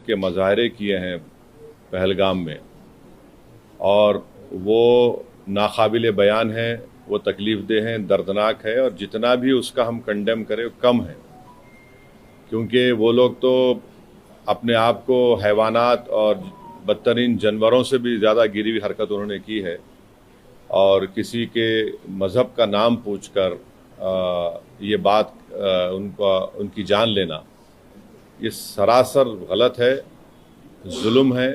के मुजाहरे किए हैं पहलगाम में, और वो नाकाबिल बयान है, वो तकलीफ़देह हैं, दर्दनाक है, और जितना भी उसका हम कंडेम करें कम है, क्योंकि वो लोग तो अपने आप को हैवानात और बदतरीन जानवरों से भी ज़्यादा गिरी हुई हरकत उन्होंने की है। और किसी के मज़हब का नाम पूछकर ये बात उनकी जान लेना, ये सरासर गलत है, जुल्म है।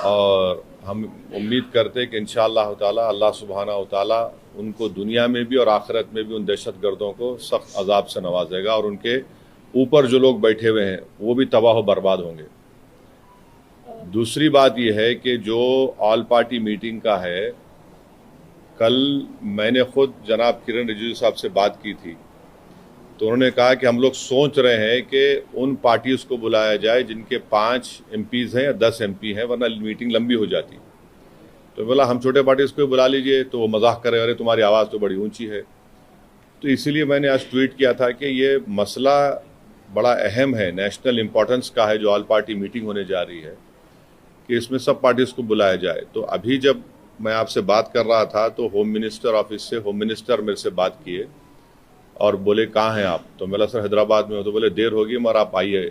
और हम उम्मीद करते हैं कि इंशाअल्लाह ताला अल्लाह सुब्हानहू व तआला उनको दुनिया में भी और आखिरत में भी उन दहशतगर्दों को सख्त अजाब से नवाजेगा, और उनके ऊपर जो लोग बैठे हुए हैं वो भी तबाह व बर्बाद होंगे। दूसरी बात यह है कि जो ऑल पार्टी मीटिंग का है, कल मैंने खुद जनाब किरण रिजिजू साहब से बात की थी, तो उन्होंने कहा कि हम लोग सोच रहे हैं कि उन पार्टीज़ को बुलाया जाए जिनके 5 MPs हैं या 10 MP हैं, वरना मीटिंग लंबी हो जाती। तो बोला हम छोटे पार्टीज़ को बुला लीजिए, तो वो मजाक करे, अरे तुम्हारी आवाज़ तो बड़ी ऊंची है। तो इसीलिए मैंने आज ट्वीट किया था कि ये मसला बड़ा अहम है, नेशनल इम्पोर्टेंस का है, जो ऑल पार्टी मीटिंग होने जा रही है, कि इसमें सब पार्टीज़ को बुलाया जाए। तो अभी जब मैं आपसे बात कर रहा था तो होम मिनिस्टर ऑफिस से होम मिनिस्टर मेरे से बात किए और बोले कहाँ हैं आप? तो मैं सर हैदराबाद में हूँ। तो बोले देर होगी मगर आप आइए।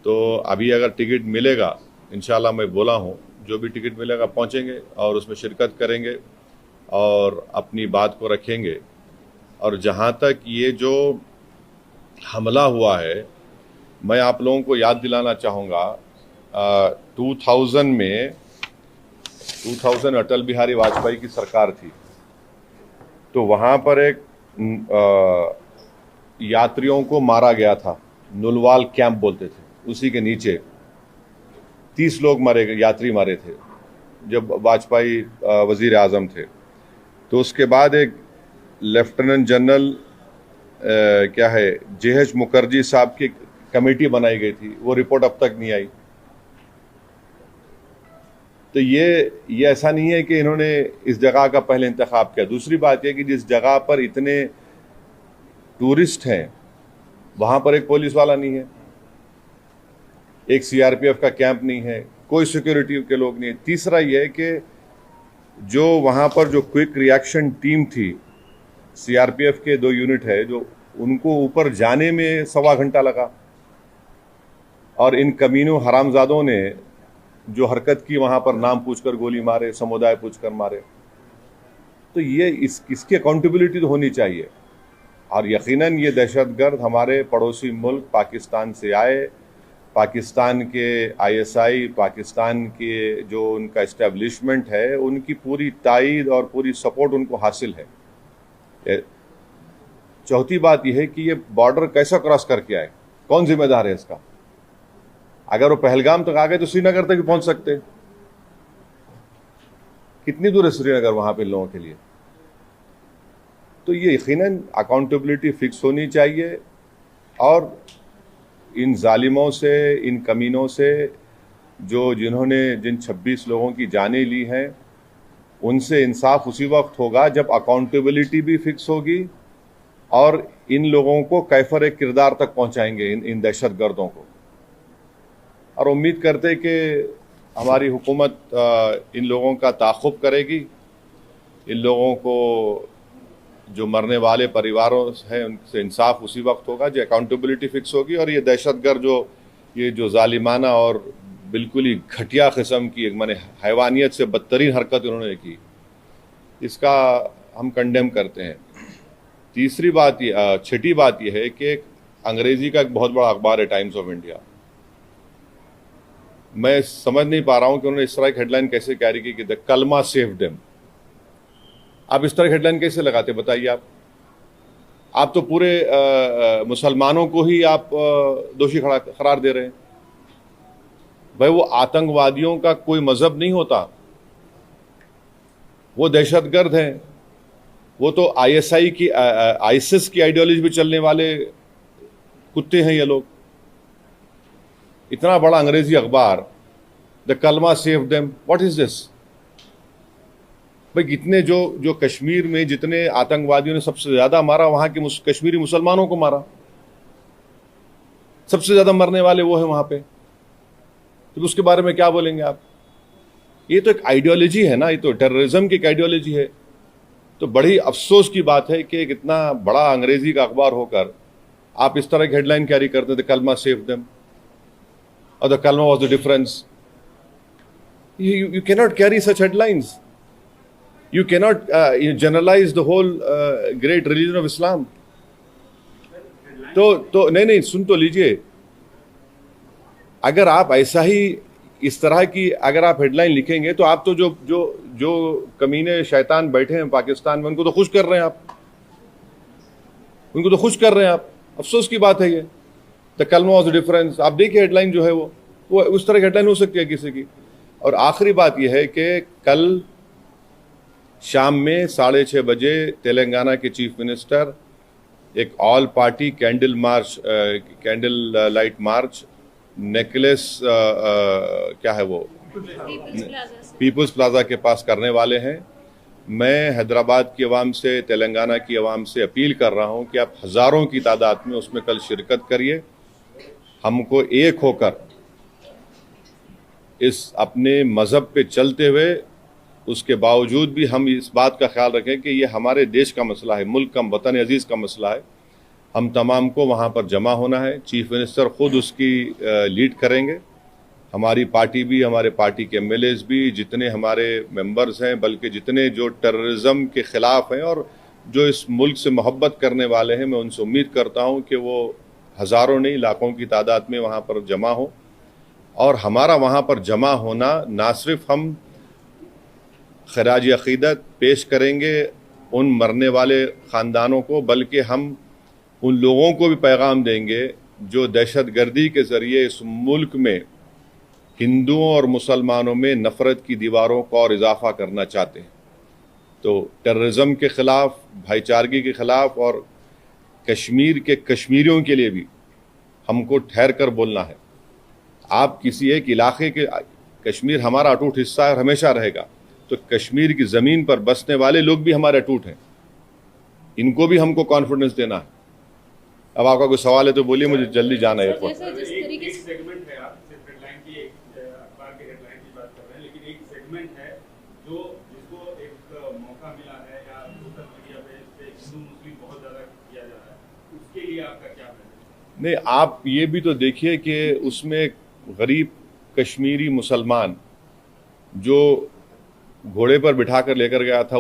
तो अभी अगर टिकट मिलेगा, इंशाल्लाह मैं बोला हूँ, जो भी टिकट मिलेगा पहुँचेंगे और उसमें शिरकत करेंगे और अपनी बात को रखेंगे। और जहाँ तक ये जो हमला हुआ है, मैं आप लोगों को याद दिलाना चाहूँगा, 2000 अटल बिहारी वाजपेयी की सरकार थी, तो वहाँ पर एक यात्रियों को मारा गया था, नुलवाल कैंप बोलते थे, उसी के नीचे 30 लोग मारे गए, यात्री मारे थे जब वाजपेयी वजीर आज़म थे। तो उसके बाद एक लेफ्टिनेंट जनरल क्या है JH मुखर्जी साहब की कमेटी बनाई गई थी, वो रिपोर्ट अब तक नहीं आई। तो ये ऐसा नहीं है कि इन्होंने इस जगह का पहले इंतखाब किया। दूसरी बात यह कि जिस जगह पर इतने टूरिस्ट हैं वहाँ पर एक पुलिस वाला नहीं है, एक CRPF का कैंप नहीं है, कोई सिक्योरिटी के लोग नहीं है। तीसरा यह है कि जो वहाँ पर जो क्विक रिएक्शन टीम थी, CRPF के 2 यूनिट है, जो उनको ऊपर जाने में 1.25 घंटा लगा, और इन कमीनों हरामजादों ने जो हरकत की वहाँ पर नाम पूछकर गोली मारे, समुदाय पूछकर मारे। तो ये इसकी अकाउंटेबिलिटी तो होनी चाहिए। और यकीनन ये दहशतगर्द हमारे पड़ोसी मुल्क पाकिस्तान से आए, पाकिस्तान के ISI, पाकिस्तान के जो उनका इस्टेब्लिशमेंट है, उनकी पूरी तायीद और पूरी सपोर्ट उनको हासिल है। चौथी बात यह है कि ये बॉर्डर कैसा क्रॉस करके आए, कौन जिम्मेदार है इसका? अगर वो पहलगाम तक आ गए तो श्रीनगर तक भी पहुंच सकते। कितनी दूर है श्रीनगर वहां पे लोगों के लिए? तो ये यकीनन अकाउंटेबिलिटी फिक्स होनी चाहिए, और इन जालिमों से, इन कमीनों से, जिन्होंने जिन 26 लोगों की जानें ली हैं, उनसे इंसाफ उसी वक्त होगा जब अकाउंटेबिलिटी भी फिक्स होगी और इन लोगों को कैफर किरदार तक पहुंचाएंगे, इन दहशतगर्दों को। और उम्मीद करते कि हमारी हुकूमत इन लोगों का ताक़ुब करेगी, इन लोगों को जो मरने वाले परिवारों हैं उनसे इंसाफ उसी वक्त होगा जब अकाउंटेबिलिटी फिक्स होगी। और ये दहशतगर्द ये जो जालिमाना और बिल्कुल ही घटिया किस्म की, माने हैवानियत से बदतरीन हरकत उन्होंने की, इसका हम कंडेम करते हैं। छठी बात यह है कि अंग्रेजी का एक बहुत बड़ा अखबार है टाइम्स ऑफ इंडिया, मैं समझ नहीं पा रहा हूं कि उन्होंने इस तरह की हेडलाइन कैसे कैरी की कि द कलमा सेव देम। आप इस तरह की हेडलाइन कैसे लगाते बताइए? आप तो पूरे मुसलमानों को ही आप दोषी करार दे रहे हैं। भाई वो आतंकवादियों का कोई मजहब नहीं होता, वो दहशतगर्द हैं, वो तो ISI की ISIS की आइडियोलॉजी भी चलने वाले कुत्ते हैं ये लोग। इतना बड़ा अंग्रेजी अखबार, द कलमा save them, what is this? भाई इतने जो कश्मीर में जितने आतंकवादियों ने सबसे ज्यादा मारा, वहां के कश्मीरी मुसलमानों को मारा, सबसे ज्यादा मरने वाले वो है वहां पे। तो उसके बारे में क्या बोलेंगे आप? ये तो एक आइडियोलॉजी है ना, ये तो टेररिज्म की एक आइडियोलॉजी है। तो बड़ी अफसोस की बात है कि इतना बड़ा अंग्रेजी का अखबार होकर आप इस तरह की हेडलाइन कैरी करते थे, कलमा सेव देम और द कलमा was the difference. You cannot carry such headlines. You cannot generalize the whole great religion of Islam. तो नहीं सुन तो लीजिए, अगर आप ऐसा ही इस तरह की अगर आप हेडलाइन लिखेंगे तो आप तो जो जो जो कमीने शैतान बैठे हैं पाकिस्तान में उनको तो खुश कर रहे हैं आप, उनको तो खुश कर रहे हैं आप। अफसोस की बात है ये। द कलमा वाज द डिफरेंस, आप देखिए हेडलाइन जो है वो उस तरह की हेडलाइन हो सकती है किसी की। और आखिरी बात यह है कि कल शाम में 6:30 बजे तेलंगाना के चीफ मिनिस्टर एक all party candle light march necklace क्या है वो पीपल्स प्लाजा के पास करने वाले हैं। मैं हैदराबाद की आवाम से, तेलंगाना की आवाम से अपील कर रहा हूं कि आप हज़ारों की तादाद में उसमें कल शिरकत करिए। हमको एक होकर इस अपने मज़हब पे चलते हुए उसके बावजूद भी हम इस बात का ख्याल रखें कि ये हमारे देश का मसला है, मुल्क का, वतन अजीज़ का मसला है। हम तमाम को वहाँ पर जमा होना है। चीफ मिनिस्टर ख़ुद उसकी लीड करेंगे। हमारी पार्टी भी, हमारे पार्टी के एमएलएज भी, जितने हमारे मेंबर्स हैं, बल्कि जितने जो टेररिज्म के ख़िलाफ़ हैं और जो इस मुल्क से मोहब्बत करने वाले हैं, मैं उनसे उम्मीद करता हूँ कि वो हज़ारों नहीं लाखों की तादाद में वहाँ पर जमा हो। और हमारा वहाँ पर जमा होना ना सिर्फ हम खराज अक़ीदत पेश करेंगे उन मरने वाले ख़ानदानों को, बल्कि हम उन लोगों को भी पैगाम देंगे जो दहशतगर्दी के ज़रिए इस मुल्क में हिंदुओं और मुसलमानों में नफ़रत की दीवारों को और इजाफ़ा करना चाहते हैं। तो टेररिज्म के ख़िलाफ़, भाईचारगी के ख़िलाफ़ और कश्मीर के कश्मीरियों के लिए भी हमको ठहर कर बोलना है। आप किसी एक इलाके के, कश्मीर हमारा अटूट हिस्सा है और हमेशा रहेगा, तो कश्मीर की ज़मीन पर बसने वाले लोग भी हमारे अटूट हैं, इनको भी हमको कॉन्फिडेंस देना है। अब आपका कोई सवाल है तो बोलिए, मुझे जल्दी जाना है एयरपोर्ट। एक सेगमेंट है, आप सिर्फ हेडलाइन की, अखबार के हेडलाइन की बात कर रहे हैं, लेकिन एक सेगमेंट है जिसको एक मौका मिला है या सोशल मीडिया पे हिंदू मुस्लिम बहुत ज़्यादा किया जा रहा है, उसके लिए आपका क्या है? नहीं, आप ये भी तो देखिए कि उसमें गरीब कश्मीरी मुसलमान जो घोड़े पर बिठा कर लेकर गया था,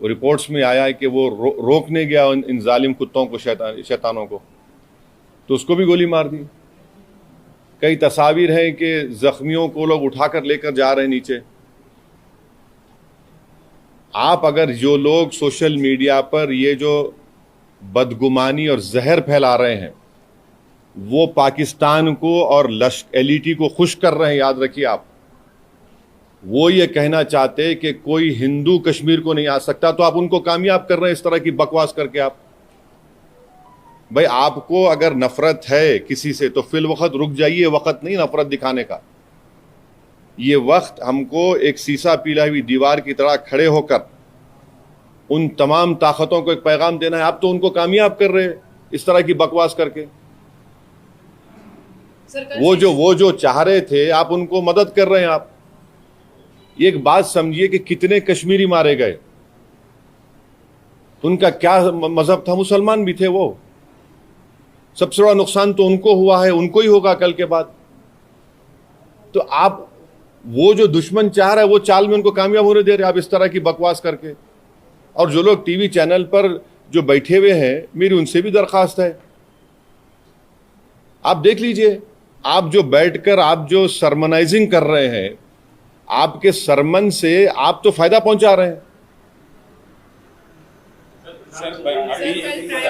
रिपोर्ट्स में आया है कि वो रोकने गया इन जालिम कुत्तों को, शैतानों को, तो उसको भी गोली मार दी। कई तस्वीर हैं कि जख्मियों को लोग उठाकर लेकर जा रहे हैं नीचे। आप अगर जो लोग सोशल मीडिया पर ये जो बदगुमानी और जहर फैला रहे हैं वो पाकिस्तान को और एलईटी को खुश कर रहे हैं, याद रखिए आप। वो ये कहना चाहते कि कोई हिंदू कश्मीर को नहीं आ सकता, तो आप उनको कामयाब कर रहे हैं इस तरह की बकवास करके। आप भाई, आपको अगर नफरत है किसी से तो फिल वक्त रुक जाइए, वक्त नहीं नफरत दिखाने का। ये वक्त हमको एक सीसा पीला हुई दीवार की तरह खड़े होकर उन तमाम ताकतों को एक पैगाम देना है। आप तो उनको कामयाब कर रहे हैं इस तरह की बकवास करके। वो जो चाह रहे थे, आप उनको मदद कर रहे हैं। आप एक बात समझिए कि कितने कश्मीरी मारे गए, उनका क्या मजहब था? मुसलमान भी थे वो। सबसे बड़ा नुकसान तो उनको हुआ है, उनको ही होगा कल के बाद। तो आप वो जो दुश्मन चाह रहा है वो चाल में उनको कामयाब होने दे रहे आप इस तरह की बकवास करके। और जो लोग टीवी चैनल पर जो बैठे हुए हैं, मेरी उनसे भी दरखास्त है, आप देख लीजिए। आप जो बैठकर आप जो सरमनाइजिंग कर रहे हैं, आपके सरमन से आप तो फायदा पहुंचा रहे हैं।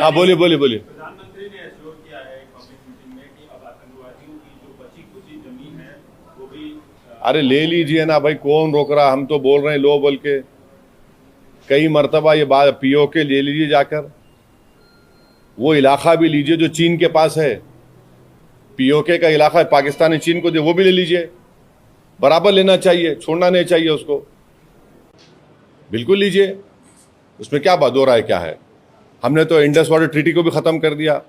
हाँ, बोलिए। प्रधानमंत्री ने एश्योर किया है पब्लिक मीटिंग में कि अब आतंकवादियों की जो बची कुची जमीन है वो भी अरे ले लीजिए ना भाई, कौन रोक रहा? हम तो बोल रहे हैं लो बोल के कई मरतबा ये बात। पीओके ले लीजिए जाकर, वो इलाका भी लीजिए जो चीन के पास है। पीओके का इलाका पाकिस्तान ने चीन को दिया, वो भी ले लीजिए। बराबर लेना चाहिए, छोड़ना नहीं चाहिए उसको। बिल्कुल लीजिए, उसमें क्या बात हो रहा है? क्या है? हमने तो इंडस वाटर ट्रीटी को भी ख़त्म कर दिया,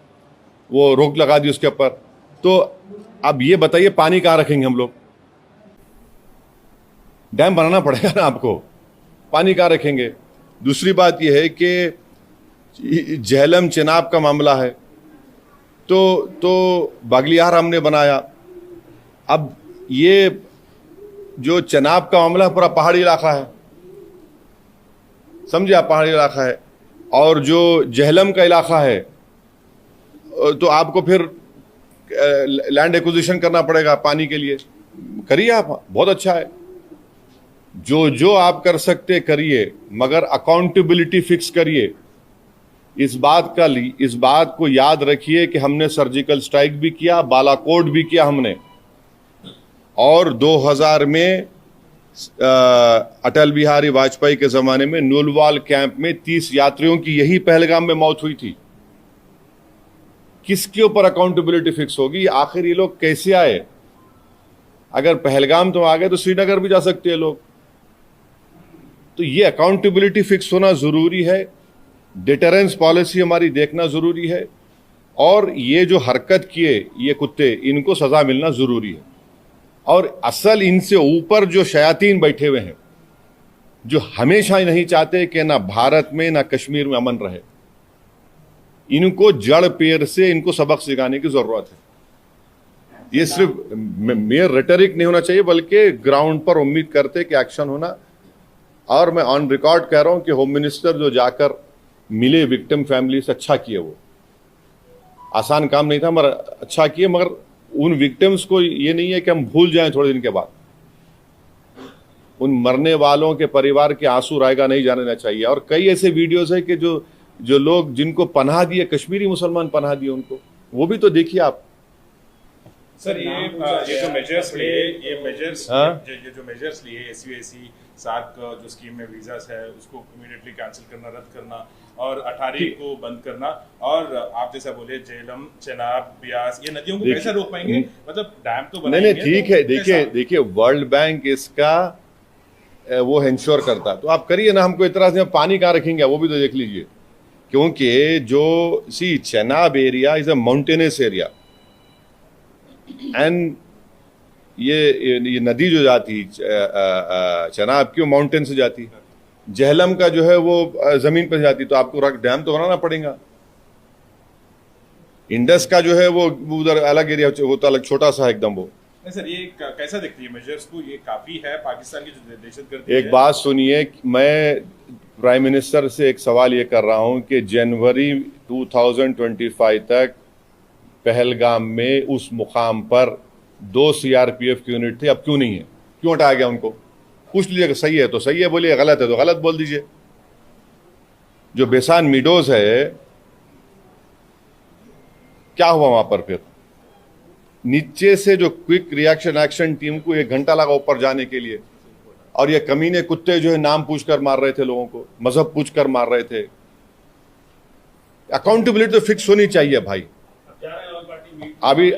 वो रोक लगा दी उसके ऊपर। तो अब ये बताइए पानी कहाँ रखेंगे हम लोग? डैम बनाना पड़ेगा ना आपको, पानी कहाँ रखेंगे। दूसरी बात यह है कि झेलम चेनाब का मामला है, तो बागलियार हमने बनाया। अब ये जो चेनाब का मामला है पूरा पहाड़ी इलाका है, समझे आप, पहाड़ी इलाका है। और जो झेलम का इलाका है तो आपको फिर लैंड एक्विजिशन करना पड़ेगा पानी के लिए। करिए आप, बहुत अच्छा है, जो आप कर सकते करिए, मगर अकाउंटेबिलिटी फिक्स करिए। इस बात को याद रखिए कि हमने सर्जिकल स्ट्राइक भी किया, बालाकोट भी किया हमने, और 2000 में अटल बिहारी वाजपेयी के जमाने में नुलवाल कैंप में 30 यात्रियों की यही पहलगाम में मौत हुई थी। किसके ऊपर अकाउंटेबिलिटी फिक्स होगी? आखिर ये लोग कैसे आए? अगर पहलगाम तो आ गए तो श्रीनगर भी जा सकते हैं लोग। तो ये अकाउंटेबिलिटी फिक्स होना जरूरी है, डिटरेंस पॉलिसी हमारी देखना जरूरी है, और ये जो हरकत किए ये कुत्ते, इनको सजा मिलना जरूरी है। और असल इनसे ऊपर जो शयातीन बैठे हुए हैं, जो हमेशा ही नहीं चाहते कि ना भारत में ना कश्मीर में अमन रहे, इनको जड़ पेड़ से इनको सबक सिखाने की जरूरत है। ये सिर्फ मेयर रेटरिक नहीं होना चाहिए, बल्कि ग्राउंड पर उम्मीद करते कि एक्शन होना। और मैं ऑन रिकॉर्ड कह रहा हूं कि होम मिनिस्टर जो जाकर मिले विक्टिम फैमिली से, अच्छा किए। वो आसान काम नहीं था मगर अच्छा किए। मगर उन विक्टिम्स को ये नहीं है कि हम भूल जाएं थोड़े दिन के बाद। उन मरने वालों के परिवार के आंसू रायगा नहीं जाने देना चाहिए। और कई ऐसे वीडियोस है कि जो लोग जिनको पनाह दिए, कश्मीरी मुसलमान पनाह दिए उनको, वो भी तो देखिए आप। सर ये जो मेजर्स लिए, ये जो मेजर्स लिए SUAC सार्क जो स्कीम में वीजास है उसको इमीडिएटली कैंसिल करना, रद्द करना, और 18 को बंद करना, और आप जैसा बोले झेलम, चेनाब, ब्यास, ये नदियों को कैसे रोक पाएंगे? मतलब डैम तो बनाएंगे। नहीं ठीक है, देखिए वर्ल्ड बैंक इसका वो इंश्योर करता है, तो आप करिए ना, हमको इतराज नहीं। पानी कहाँ रखेंगे वो भी तो देख लीजिए। क्योंकि जो Chenab area is a mountainous area, and ये नदी जो जाती चेनाब की, वो माउंटेन से जाती। झेलम का जो है वो जमीन पर जाती, तो आपको डैम तो बनाना पड़ेगा। इंडस का जो है वो उधर अलग एरिया, वो तो अलग छोटा सा एकदम। वो नहीं सर, ये कैसा दिखती है मेजर्स को? ये काफी है पाकिस्तान की जो दहशतगर्दी। एक बात सुनिए, मैं प्राइम मिनिस्टर से एक सवाल ये कर रहा हूं कि जनवरी 2025 तक पहलगाम में उस मुकाम पर 2 CRPF की यूनिट थी, अब क्यों नहीं है? क्यों हटाया गया उनको? पूछ लीजिएगा, सही है तो सही है बोलिए, गलत है तो गलत बोल दीजिए। जो बेसान मीडोज है, क्या हुआ वहां पर? फिर नीचे से जो क्विक रिएक्शन एक्शन टीम को 1 घंटा लगा ऊपर जाने के लिए, और ये कमीने कुत्ते जो है नाम पूछकर मार रहे थे लोगों को, मजहब पूछकर मार रहे थे। अकाउंटेबिलिटी तो फिक्स होनी चाहिए भाई। अभी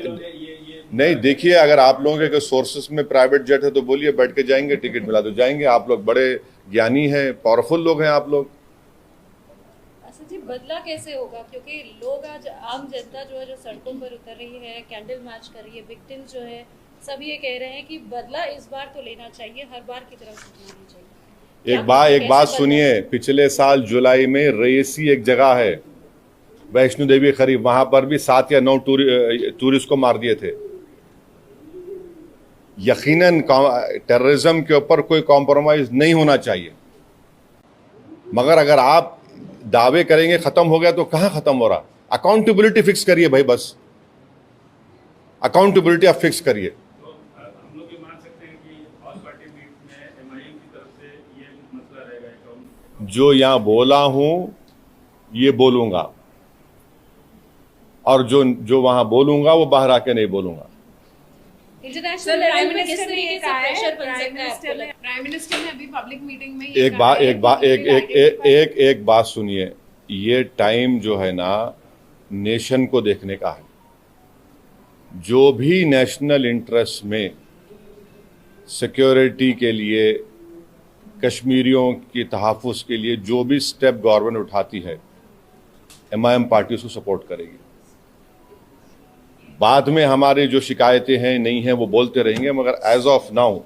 नहीं, देखिए, अगर आप लोगों के सोर्सेस में प्राइवेट जेट है तो बोलिए, बैठ के जाएंगे, टिकट मिला तो जाएंगे। आप लोग बड़े ज्ञानी हैं, पावरफुल लोग हैं आप लोग। जी बदला कैसे होगा? क्योंकि लोग आज, आम जनता जो है जो सड़कों पर उतर रही है, कैंडल मार्च कर रही है, विक्टिम्स जो है सब ये कह रहे हैं कि बदला इस बार तो लेना चाहिए, हर बार की तरह से लेना चाहिए। एक बात सुनिए, पिछले साल जुलाई में रईसी एक जगह है वैष्णो देवी करीब, वहां पर भी 7 या 9 टूरिस्ट को मार दिए थे। यकीनन टेररिज्म के ऊपर कोई कॉम्प्रोमाइज नहीं होना चाहिए, मगर अगर आप दावे करेंगे खत्म हो गया तो कहां खत्म हो रहा? अकाउंटेबिलिटी फिक्स करिए भाई, बस अकाउंटेबिलिटी आप फिक्स करिए। तो हम लोग ये मान सकते हैं कि ऑल पार्टी मीट में MIM की तरफ से ये मसला रहेगा। जो यहां बोला हूं ये बोलूंगा, और जो वहां बोलूंगा वो बाहर आके नहीं बोलूंगा। इंटरनेशनल लेवल पे किस तरीके से प्रेशर बन सकता है आपको लगता है? प्राइम मिनिस्टर ने अभी पब्लिक मीटिंग में एक बात सुनिए, ये टाइम जो है ना नेशन को देखने का है। जो भी नेशनल इंटरेस्ट में सिक्योरिटी के लिए, कश्मीरियों की तहफ़्फ़ुज़ के लिए जो भी स्टेप गवर्नमेंट उठाती है, MIM पार्टी उसको सपोर्ट करेगी। बाद में हमारी जो शिकायतें हैं नहीं हैं वो बोलते रहेंगे, मगर एज ऑफ नाउ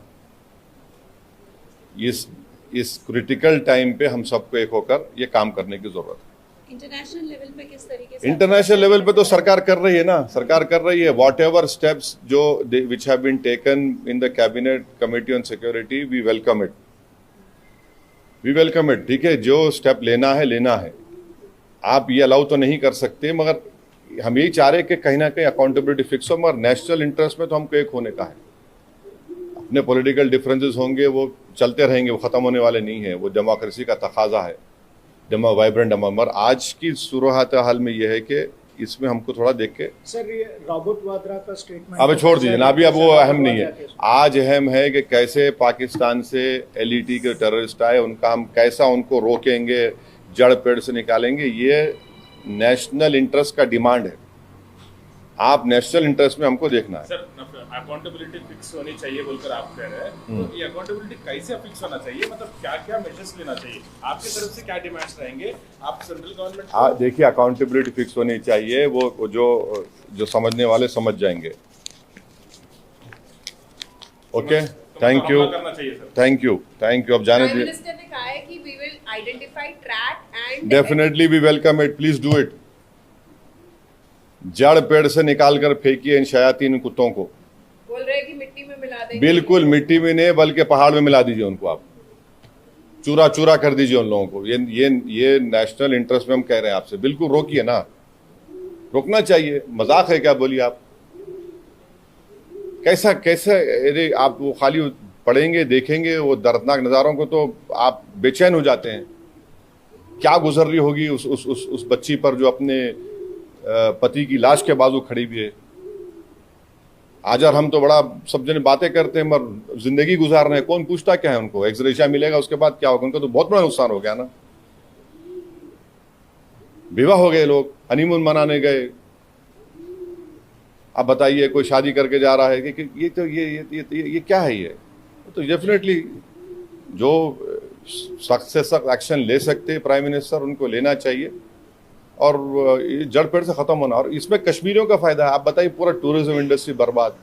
इस क्रिटिकल टाइम पे हम सबको एक होकर ये काम करने की जरूरत है। इंटरनेशनल लेवल पे किस तरीके से इंटरनेशनल लेवल पे तो सरकार कर रही है ना, सरकार कर रही है। वॉट एवर स्टेप्स जो which have been taken in the cabinet committee on security, we welcome it, we welcome it. ठीक है, जो स्टेप लेना है। आप ये अलाउ तो नहीं कर सकते, मगर हम यही चाह रहे कि कहीं ना कहीं अकाउंटेबिलिटी फिक्स हो, मगर नेशनल इंटरेस्ट में तो हमको एक होने का है। अपने पॉलिटिकल डिफरेंसेस होंगे, वो चलते रहेंगे, वो खत्म होने वाले नहीं है, वो डेमोक्रेसी का तकाजा है, वाइब्रेंट मगर आज की सूरत हाल में यह है कि इसमें हमको थोड़ा देख के सर ये रॉबर्ट वाड्रा का स्टेटमेंट अब छोड़ दीजिए ना, अभी अब वो अहम नहीं है। आज अहम है कि कैसे पाकिस्तान से एलईटी के टेररिस्ट आए, उनका हम कैसा उनको रोकेंगे, जड़ पेड़ से निकालेंगे। ये नेशनल इंटरेस्ट का डिमांड है। आप नेशनल इंटरेस्ट में हमको देखना है। सर अकाउंटेबिलिटी फिक्स होनी चाहिए बोलकर आप कह रहे हैं, तो ये अकाउंटेबिलिटी कैसे फिक्स होना चाहिए, मतलब क्या क्या मेजर्स लेना चाहिए, आपकी तरफ से क्या डिमांड्स रहेंगे, आप सेंट्रल गवर्नमेंट देखिए अकाउंटेबिलिटी फिक्स होनी चाहिए, वो जो समझने वाले समझ जाएंगे। Okay, thank you, thank you, thank you. अब जाने प्राइम दीजिए। मिनिस्टर ने कहा है कि we will identify, track and definitely we welcome it, please do it. जड़ पेड़ से निकाल कर फेंकिए इन शयातीन कुत्तों को। बोल रहे हैं कि मिट्टी में मिला देंगे। बिल्कुल मिट्टी में नहीं, बल्कि पहाड़ में मिला दीजिए उनको, आप चूरा चूरा कर दीजिए उन लोगों को। ये नेशनल इंटरेस्ट में हम कह रहे हैं आपसे, बिल्कुल रोकिए ना, रोकना चाहिए। मजाक है क्या, बोलिए आप? कैसा कैसा, अरे आप वो खाली पढ़ेंगे देखेंगे वो दर्दनाक नज़ारों को तो आप बेचैन हो जाते हैं। क्या गुजर रही होगी उस बच्ची पर जो अपने पति की लाश के बाजू खड़ी हुई है। आज हम तो बड़ा सब जने बातें करते हैं, मगर जिंदगी गुजार रहे हैं, कौन पूछता क्या है उनको? एक्सरेशिया मिलेगा उसके बाद क्या होगा? उनका तो बहुत बड़ा नुकसान हो गया ना। विवाह हो गए, लोग हनीमून मनाने गए, अब बताइए कोई शादी करके जा रहा है कि ये तो ये क्या है? ये तो डेफिनेटली जो सख्त से सख्त एक्शन ले सकते हैं प्राइम मिनिस्टर, उनको लेना चाहिए और ये जड़ पेड़ से खत्म होना। और इसमें कश्मीरियों का फायदा है। आप बताइए, पूरा टूरिज्म इंडस्ट्री बर्बाद,